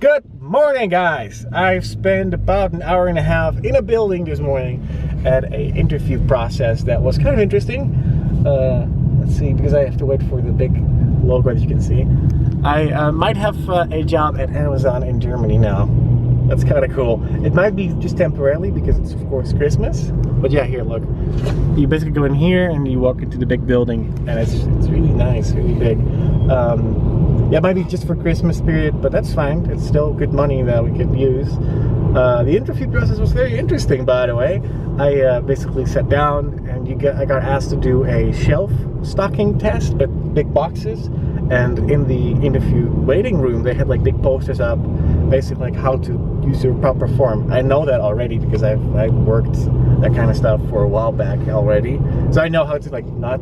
Good morning, guys. I've spent about an hour and a half in a building this morning at an interview process that was kind of interesting. Let's see, because I have to wait for the big logo that you can see. I might have a job at Amazon in Germany now. That's kind of cool. It might be just temporarily because it's of course Christmas. But yeah, here, look. You basically go in here and you walk into the big building, and it's really nice, really big. Yeah, it might be just for Christmas period, but that's fine. It's still good money that we could use. The interview process was very interesting, by the way. I basically sat down and I got asked to do a shelf stocking test with big boxes. And in the interview waiting room, they had like big posters up, basically like how to use your proper form. I know that already because I've worked that kind of stuff for a while back already. So I know how to like not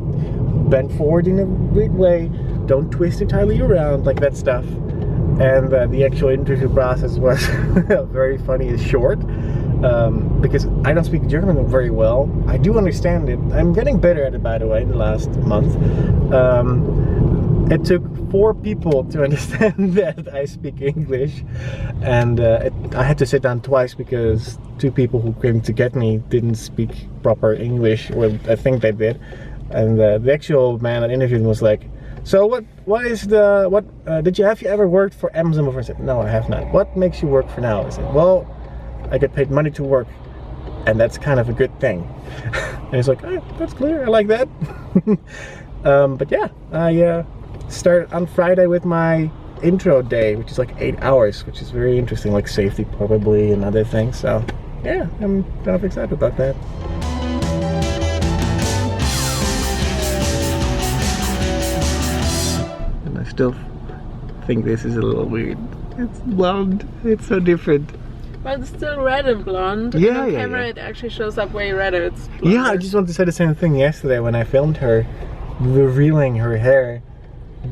bend forward in a weird way, don't twist entirely around, like that stuff. And the actual interview process was very funny and short. Because I don't speak German very well. I do understand it. I'm getting better at it, by the way, in the last month. It took 4 people to understand that I speak English, and I had to sit down twice because 2 people who came to get me didn't speak proper English, or I think they did. And the actual man that interviewed me was like, "So did you ever worked for Amazon before?" I said, "No, I have not." "What makes you work for now?" I said, "Well, I get paid money to work, and that's kind of a good thing." And he's like, "Oh, that's clear, I like that." But yeah, I start on Friday with my intro day, which is like 8 hours, which is very interesting, like safety probably and other things. So yeah, I'm kind of excited about that. And I still think this is a little weird. It's blonde. It's so different. But it's still red and blonde. Yeah, on yeah, camera yeah. It actually shows up way redder. It's blonder. Yeah, I just wanted to say the same thing yesterday when I filmed her revealing her hair.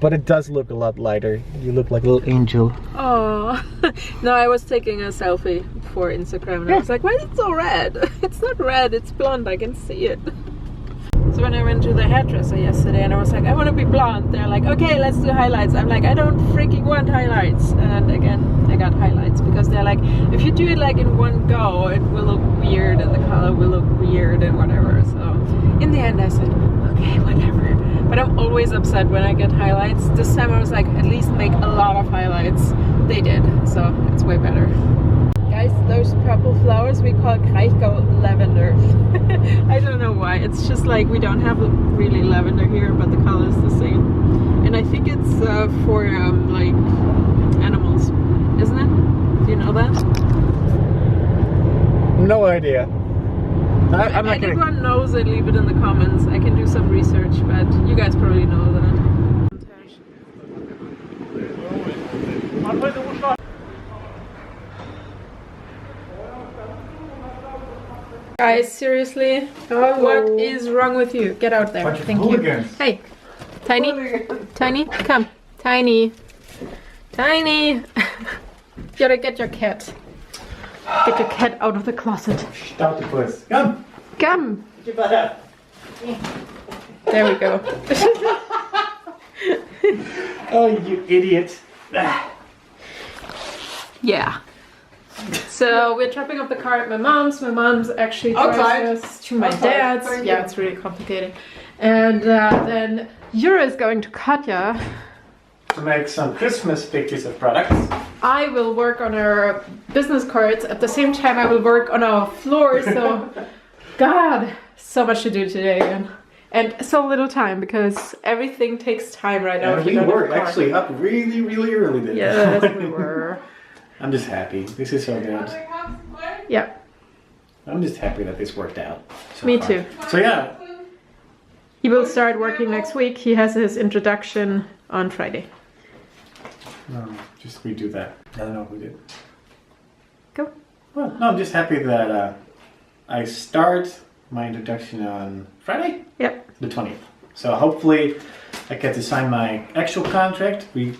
But it does look a lot lighter. You look like a little angel. Oh, no, I was taking a selfie for Instagram and Yeah. I was like, why is it so red? It's not red, it's blonde, I can see it. So when I went to the hairdresser yesterday and I was like, I want to be blonde, they're like, okay, let's do highlights. I'm like, I don't freaking want highlights. And again, I got highlights because they're like, if you do it like in one go, it will look weird and the color will look weird and whatever. So in the end I said, okay, whatever. But I'm always upset when I get highlights. This time I was like, at least make a lot of highlights. They did, so it's way better. Guys, those purple flowers we call Kraichgau lavender. I don't know why. It's just like we don't have really lavender here, but the color is the same. And I think it's for like animals, isn't it? Do you know that? No idea. I'm not if anyone knows it, leave it in the comments. I can do some research, but you guys probably know that. Guys, seriously, what is wrong with you? Get out there. Thank you. Hey, Tiny, Tiny, come, Tiny, Tiny. You gotta get your cat. Get your cat out of the closet. Stop the quiz. Come. Come. Get your butt out. There we go. Oh, you idiot. Yeah. So we're dropping off the car at my mom's. My mom's actually drives us to my dad's. Yeah, it's really complicated. And then Jurre is going to Katja to make some Christmas pictures of products. I will work on our business cards. At the same time, I will work on our floor. So, God, so much to do today again. And so little time because everything takes time right now. And we were actually up really, really early today. Yes, we were. I'm just happy. This is so good. Yeah. I'm just happy that this worked out. So Me far. too. So yeah. He will start working next week. He has his introduction on Friday. No, just redo that. I don't know who did. Go. Well, no, I'm just happy that I start my introduction on Friday? Yep. The 20th. So hopefully I get to sign my actual contract. We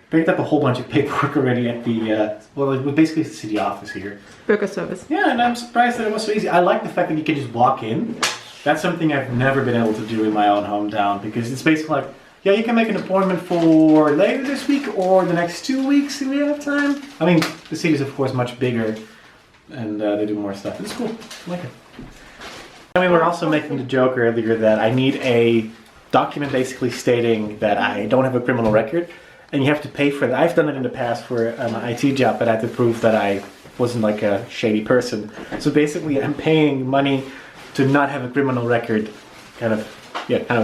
picked up a whole bunch of paperwork already at the, well, it was basically the city office here. Burger service. Yeah, and I'm surprised that it was so easy. I like the fact that you can just walk in. That's something I've never been able to do in my own hometown because it's basically like, Yeah, you can make an appointment for later this week or the next 2 weeks if you have time. I mean, the city is of course much bigger and they do more stuff. It's cool. I like it. And we were also making the joke earlier that I need a document basically stating that I don't have a criminal record, and you have to pay for it. I've done it in the past for an IT job, but I had to prove that I wasn't like a shady person. So basically I'm paying money to not have a criminal record. Kind of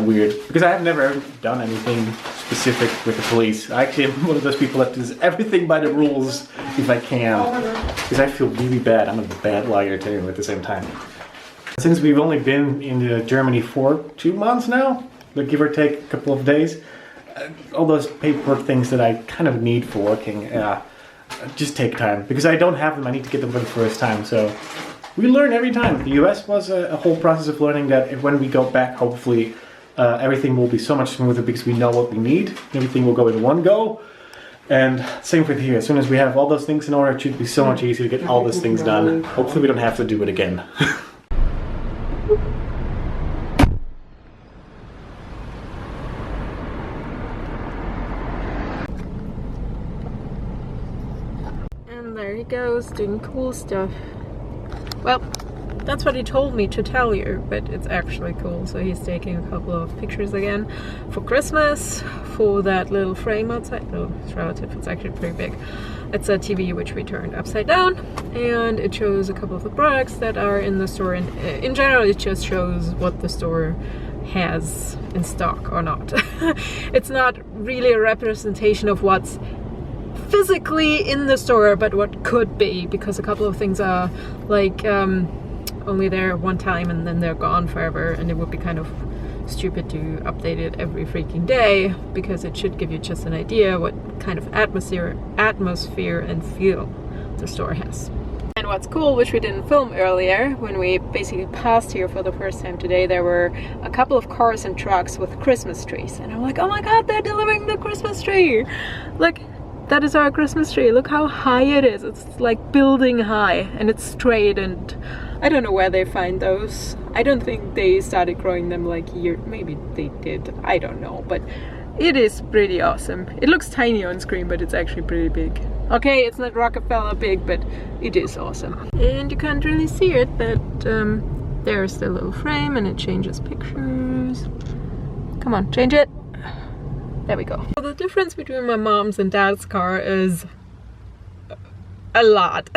weird, because I have never done anything specific with the police. I actually am one of those people that does everything by the rules if I can, because I feel really bad. I'm a bad lawyer too at the same time. Since we've only been in Germany for 2 months now, but give or take a couple of days, all those paperwork things that I kind of need for working just take time, because I don't have them. I need to get them for the first time, so we learn every time. The US was a whole process of learning that when we go back, hopefully everything will be so much smoother because we know what we need. Everything will go in one go. And same with here. As soon as we have all those things in order, it should be so much easier to get all those things done. Hopefully we don't have to do it again. And there he goes, doing cool stuff. Well, that's what he told me to tell you, but it's actually cool. So he's taking a couple of pictures again for Christmas, for that little frame outside. No, it's relative, it's actually pretty big. It's a TV which we turned upside down, and it shows a couple of the products that are in the store, and in general it just shows what the store has in stock or not. It's not really a representation of what's physically in the store, but what could be, because a couple of things are like only there one time and then they're gone forever, and it would be kind of stupid to update it every freaking day, because it should give you just an idea what kind of atmosphere and feel the store has. And what's cool, which we didn't film earlier, when we basically passed here for the first time today, there were a couple of cars and trucks with Christmas trees, and I'm like, oh my god, they're delivering the Christmas tree! Look, that is our Christmas tree. Look how high it is. It's like building high, and it's straight, and I don't know where they find those. I don't think they started growing them like here. Maybe they did. I don't know, but it is pretty awesome. It looks tiny on screen, but it's actually pretty big. Okay, it's not Rockefeller big, but it is awesome. And you can't really see it, but there's the little frame, and it changes pictures. Come on, change it. There we go. So the difference between my mom's and dad's car is a lot.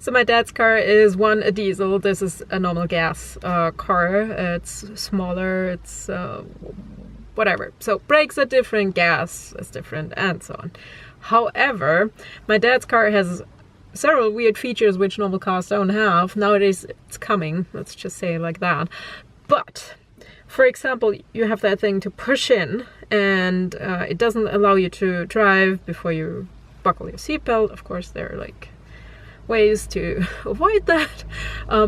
So my dad's car is a diesel. This is a normal gas car. It's smaller, it's whatever. So brakes are different, gas is different, and so on. However, my dad's car has several weird features which normal cars don't have. Nowadays it's coming, let's just say it like that. But for example, you have that thing to push in, and it doesn't allow you to drive before you buckle your seatbelt. Of course, there are like ways to avoid that,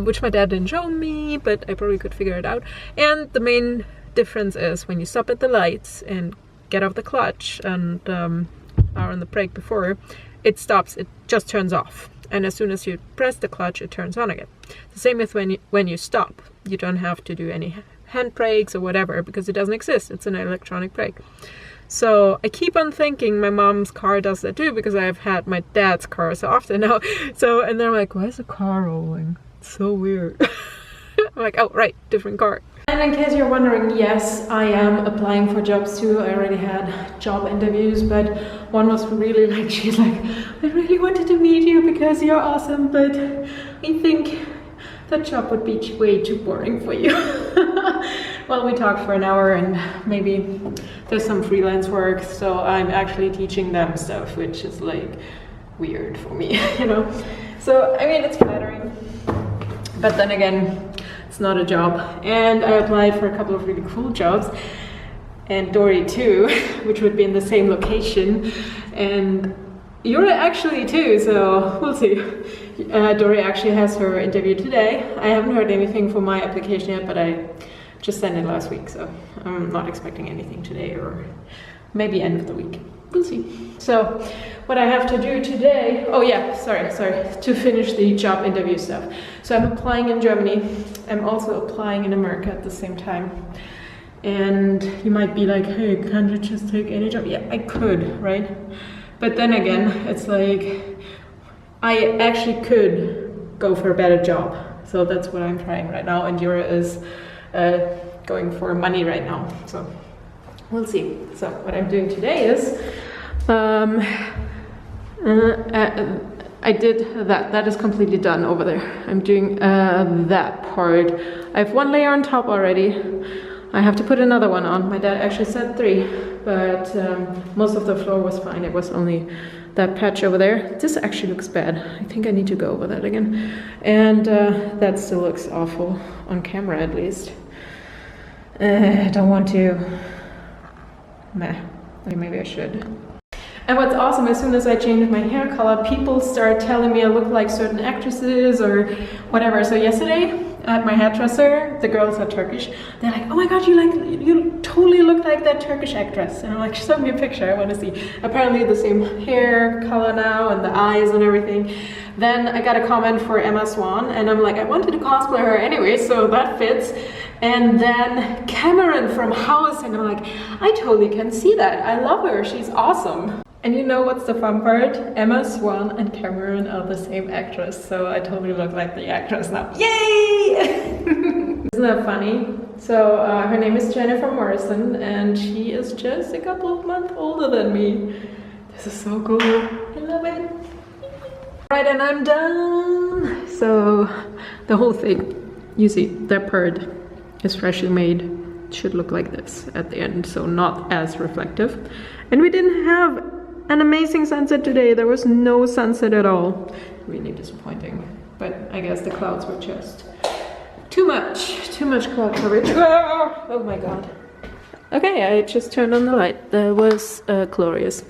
which my dad didn't show me, but I probably could figure it out. And the main difference is when you stop at the lights and get off the clutch and are on the brake before, it stops, it just turns off. And as soon as you press the clutch, it turns on again. The same with when you stop. You don't have to do any hand brakes or whatever, because it doesn't exist. It's an electronic brake. So I keep on thinking my mom's car does that too, because I've had my dad's car so often now. So, and then I'm like, why is the car rolling? It's so weird. I'm like, oh, right, different car. And in case you're wondering, yes, I am applying for jobs too. I already had job interviews, but one was really like, she's like, I really wanted to meet you because you're awesome, but I think that job would be way too boring for you. Well, we talked for an hour, and maybe there's some freelance work, so I'm actually teaching them stuff, which is like weird for me, you know? So, I mean, it's flattering, but then again, it's not a job. And I applied for a couple of really cool jobs, and Dory too, which would be in the same location, and Jurre actually too, so we'll see. Dory actually has her interview today. I haven't heard anything for my application yet, but I just sent it last week, so I'm not expecting anything today, or maybe end of the week. We'll see. So what I have to do today, oh yeah, sorry, to finish the job interview stuff. So I'm applying in Germany. I'm also applying in America at the same time. And you might be like, hey, can't you just take any job? Yeah, I could, right? But then again, it's like, I actually could go for a better job. So that's what I'm trying right now. And Jurre is going for money right now. So we'll see. So what I'm doing today is, I did that. That is completely done over there. I'm doing that part. I have one layer on top already. I have to put another one on. My dad actually said 3, but most of the floor was fine. It was only that patch over there. This actually looks bad. I think I need to go over that again. And that still looks awful on camera, at least. I don't want to. Meh. Okay, maybe I should. And what's awesome, as soon as I changed my hair color, people start telling me I look like certain actresses or whatever. So yesterday at my hairdresser, the girls are Turkish. They're like, oh my god, you totally look like that Turkish actress. And I'm like, show me a picture, I want to see. Apparently the same hair color now and the eyes and everything. Then I got a comment for Emma Swan and I'm like, I wanted to cosplay her anyway, so that fits. And then Cameron from House, and I'm like, I totally can see that. I love her, she's awesome. And you know what's the fun part? Emma Swan and Cameron are the same actress, so I totally look like the actress now. Yay! Isn't that funny? So her name is Jennifer Morrison, and she is just a couple of months older than me. This is so cool. I love it. Right, and I'm done. So the whole thing, you see, that part is freshly made. It should look like this at the end, so not as reflective. And we didn't have an amazing sunset today. There was no sunset at all. Really disappointing. But I guess the clouds were just too much cloud coverage. Oh my god. Okay, I just turned on the light. That was glorious.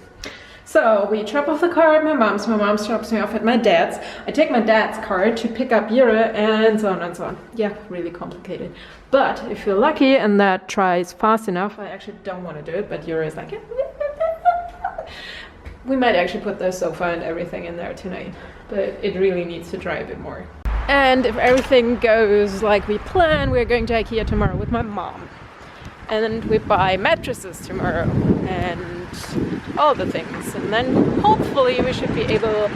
So we drop off the car at my mom's drops me off at my dad's. I take my dad's car to pick up Jurre and so on and so on. Yeah, really complicated. But if you're lucky and that tries fast enough, I actually don't want to do it, but Jurre is like, we might actually put the sofa and everything in there tonight, but it really needs to dry a bit more. And if everything goes like we plan, we're going to IKEA tomorrow with my mom. And we buy mattresses tomorrow and all the things. And then hopefully we should be able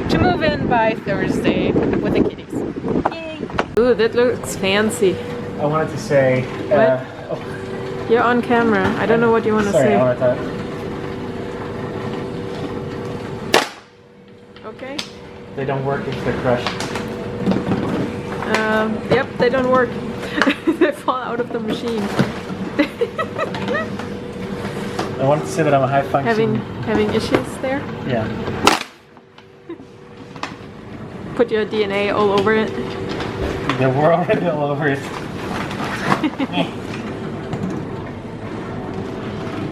to move in by Thursday with the kitties. Yay! Ooh, that looks fancy. I wanted to say... What? Oh. You're on camera. I don't know what you want to say. Okay. They don't work if they're crushed. Yep, they don't work. They fall out of the machine. I wanted to say that I'm a high function. Having issues there? Yeah. Put your DNA all over it. Yeah, we're already all over it.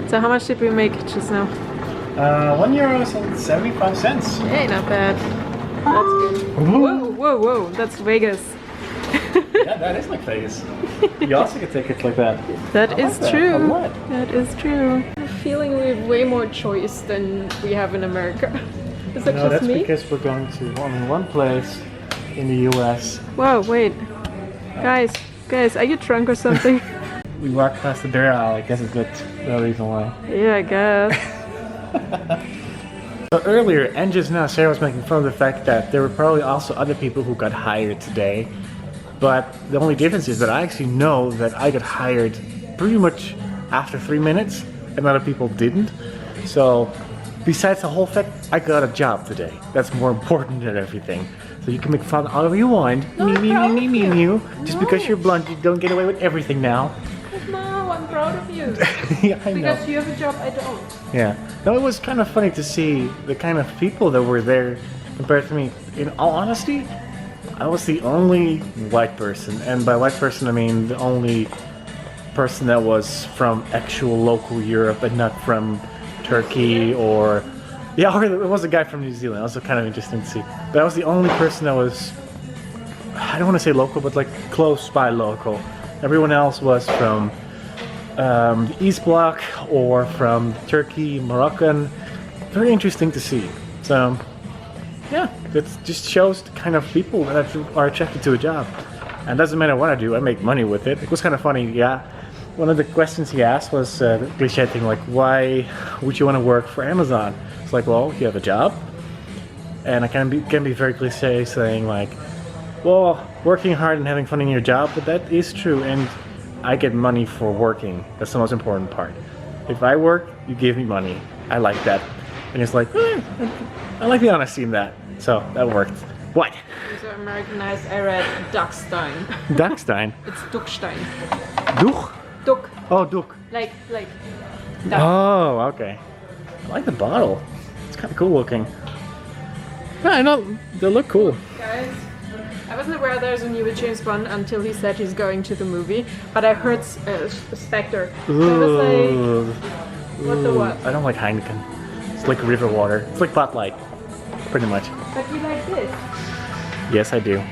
So how much did we make just now? €1.75. Hey, not bad. That's good. Whoa, whoa, whoa, that's Vegas. Yeah, that is like Vegas. You also can take it like that. That is like true. that. That is true. I'm feeling we have way more choice than we have in America. Is that No, just that's me? because we're going to only one place in the US. Whoa, wait. Guys, are you drunk or something? We walked past the beer aisle. I guess it's good. No reason why. Yeah, I guess. So earlier and just now, Sarah was making fun of the fact that there were probably also other people who got hired today. But the only difference is that I actually know that I got hired pretty much after 3 minutes and other people didn't. So besides the whole fact, I got a job today. That's more important than everything. So you can make fun all you want. No, Me. Just because you're blunt, you don't get away with everything now. No, I'm proud of you. Yeah, I know. Because you have a job I don't. Yeah. No, it was kind of funny to see the kind of people that were there compared to me. In all honesty, I was the only white person. And by white person, I mean the only person that was from actual local Europe and not from Turkey or... Yeah, or it was a guy from New Zealand. Also kind of interesting to see. But I was the only person that was... I don't want to say local, but like close by local. Everyone else was from the East Bloc or from Turkey, Moroccan. Very interesting to see. So, yeah, that just shows the kind of people that are attracted to a job. And doesn't matter what I do, I make money with it. It was kind of funny, yeah. one of the questions he asked was the cliche thing, like, why would you want to work for Amazon? It's like, well, you have a job. And I can be very cliche saying like, well, working hard and having fun in your job, but that is true, and I get money for working. That's the most important part. If I work, you give me money. I like that. And it's like, I like the honesty in that. So that worked. What? So Americanized, I read Duckstein. Duckstein? It's Duckstein. Duch? Duck. Oh, Duck. Like duck. Oh, okay. I like the bottle. It's kind of cool looking. Yeah, I know. They look cool. Guys, I wasn't aware there's a new James Bond until he said he's going to the movie, but I heard Spectre. So I was like, what the what? I don't like Heineken. It's like river water. It's like Bud Light, pretty much. But you like this? Yes, I do.